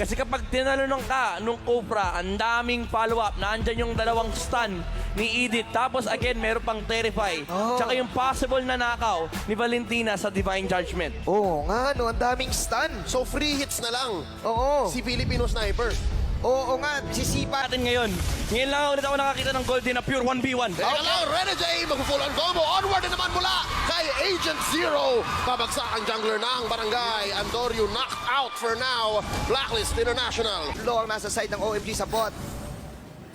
Kasi kapag tinanong ka nung Cobra, ang daming follow-up. Nandyan yung dalawang stun ni Edith. Tapos again, meron pang Terrify. Tsaka yung possible na nakaw ni Valentina sa Divine Judgment. Oo nga, no, ang daming stun. So free hits na lang Oo. si Filipino Sniper. Oo nga, sisipa. Natin ngayon. Ngayon lang ulit ako nakakita ng Golden na pure 1v1. Teka lang, Renegade mag-full on combo. Onward na naman mula kay Agent Zero. Babagsak ang jungler ng barangay. Andorio knocked out for now. Blacklist International. Low ang nasa side ng OMG sa bot.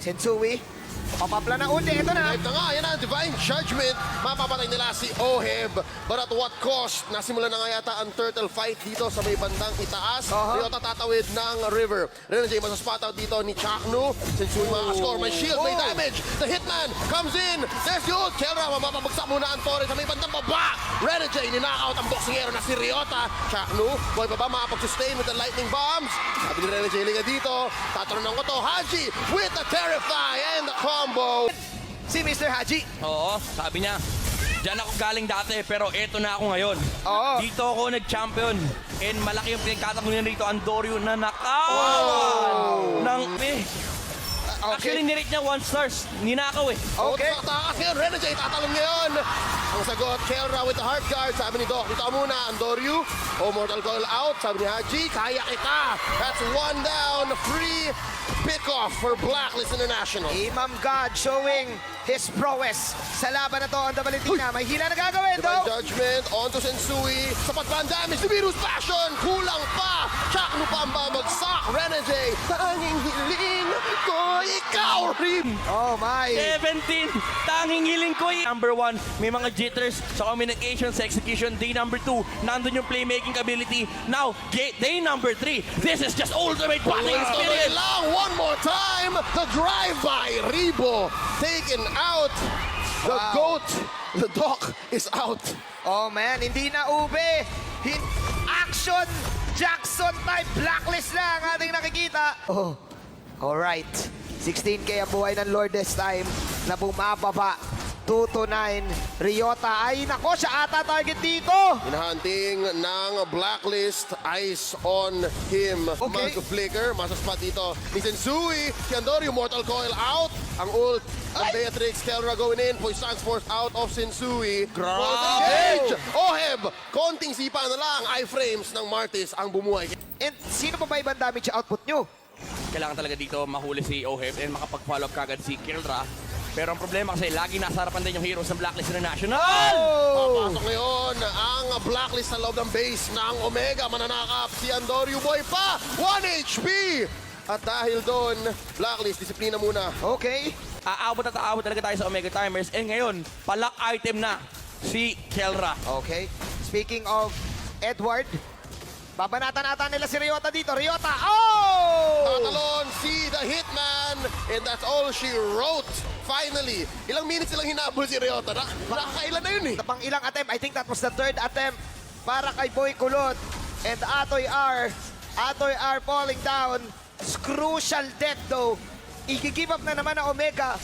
Sensui. Papapla na ulti. Ito na. Live na nga, yan ang Divine Judgment. Mapapatay nila si Oheb. But at what cost? Nasimula na nga yata ang turtle fight dito sa may bandang itaas. Ryota tatawid ng river. Renegade masaspot out dito ni Chaknu. Sensui makakascore. May shield, may damage. The Hitman comes in. There's the ult. Kelra, mapapabagsak muna ang Torres sa may bandang baba. Renegade, ninakaut ang boxingero na si Ryota. Chaknu, boy pa ba makapag-sustain with the lightning bombs? Sabi ni Renegade liga dito. Tatanong ko to. Haji with the Terrify and the combo. Si Mr. Haji. Oo, sabi niya. Diyan ako galing dati, pero eto na ako ngayon. Oo. Dito ako nag-champion. And malaki yung pinagkatapunan rito, Andorio na nakaw ng Actually, nirate niya 1 stars. Ninakaw eh. Okay. Takas ngayon, Renegade tatalon ngayon. Ang sagot, Kelra with the hard guard. Sabi ni Doc, dito ka muna, Andorio. O Mortal Coil out. Sabi ni Haji, kaya kita. That's 1 down. Free pick-off for Blacklist International. Imam God showing his prowess sa laban na to on the Valentina. May hila na gagawin, Divine though. Judgment onto Sensui. Sapat ba ang damage ni Virus Passion? Kulang pa. Chaknu pa ang babagsak. Renegade. Tanging hiling ko ikaw, Rim. Oh my. 17, tanging hiling ko eh. Number 1, may mga jitters sa communication, sa execution. Day number 2, nandun yung playmaking ability. Now, day number 3, this is just ultimate batting Tuloy experience. lang. One more time. The drive-by. Ribo taken out. The Wow. GOAT. The Doc is out. Oh man, hindi na ube. Action Jackson type blacklist lang ating nakikita. Oh, alright. 16K ang buhay ng Lord this time na bumababa. 2-9. Ryota ay nako, siya ata target dito. Hinahunting ng Blacklist. Eyes on him. Okay. Mag-flicker. Masaspot dito ni Sensui. Si Andorio, Mortal Coil out. Ang ult. Ang Beatrix. Kelra going in. Poison's Force out of Sensui. Grabe! Oheb. Konting sipa na lang. Iframes ng Martis ang bumuhay. And sino pa ba ibang damage output nyo? Kailangan talaga dito mahuli si Oheb and makapag-follow up kagad si Kildra. Pero ang problema kasi lagi nasa harapan din yung heroes ng Blacklist International. Oh! Papasok ngayon ang Blacklist sa loob ng base ng Omega. Mananakap si Andorio Boy pa. 1 HP. At dahil doon, Blacklist, disiplina muna. Okay. Aabot at aabot talaga tayo sa Omega Timers. And ngayon, palak item na si Kelra. Okay. Speaking of Edward, babanatan-ata nila si Ryota dito. Ryota, oh! Tatalon si The Hitman. And that's all she wrote. Finally, ilang minutes silang hinabol si Ryota. Nakakailan na yun eh. Pang ilang attempt, I think that was the 3rd attempt para kay Boy Kulot. And Atoy R falling down. Crucial death though. I-give up na naman ng Omega.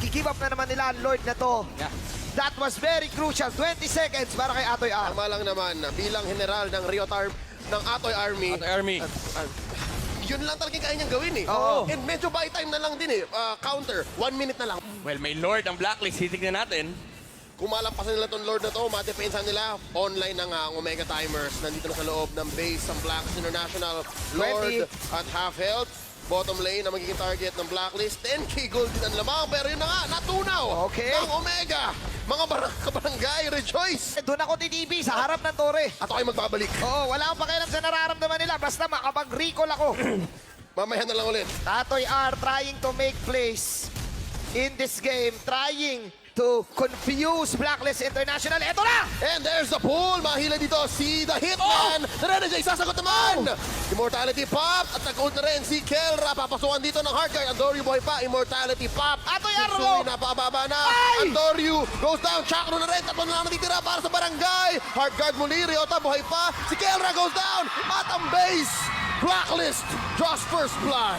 I-give up na naman nila ang Lord na to. Yeah. That was very crucial. 20 seconds para kay Atoy R. Tama lang naman, bilang general ng ng Atoy Army. At Army. Yun lang talagang kaya niyang gawin eh. Oo. And medyo buy time na lang din eh. Counter, 1 minute na lang. Well, may Lord ang Blacklist. Titignan natin. Kung malampasan nila tong Lord na to, madepensa nila. Online na nga ang Omega Timers. Nandito na sa loob ng base ng Blacklist International. Lord 20. at half health. Bottom lane na magiging target ng Blacklist. 10K gold din ang lamang. Pero yun na nga, natunaw Okay. ng Omega. Mga kabarangay, rejoice! Doon ako titibi sa harap ng tore. At ako'y magbabalik. Oo, wala akong pakialam sa nararamdaman nila. Basta makapag-recall ako. Mamaya na lang ulit. Tatoy R trying to make plays in this game. Trying to confuse Blacklist International. Eto na! And there's the pull. Mahila dito si The Hitman. Renegade, sasagot naman. Immortality Pop. At nag-ult na rin si Kelra. Papasukan dito ng hardguard. Andorio Boy pa. Immortality Pop. Atoy Sensui Arlo! napakababa na. Ay! Andorio goes down. Chakro na rin. Tatlo na lang natitira para sa barangay. Hardguard muli. Ryota buhay pa. Si Kelra goes down. At ang base. Blacklist draws first blood.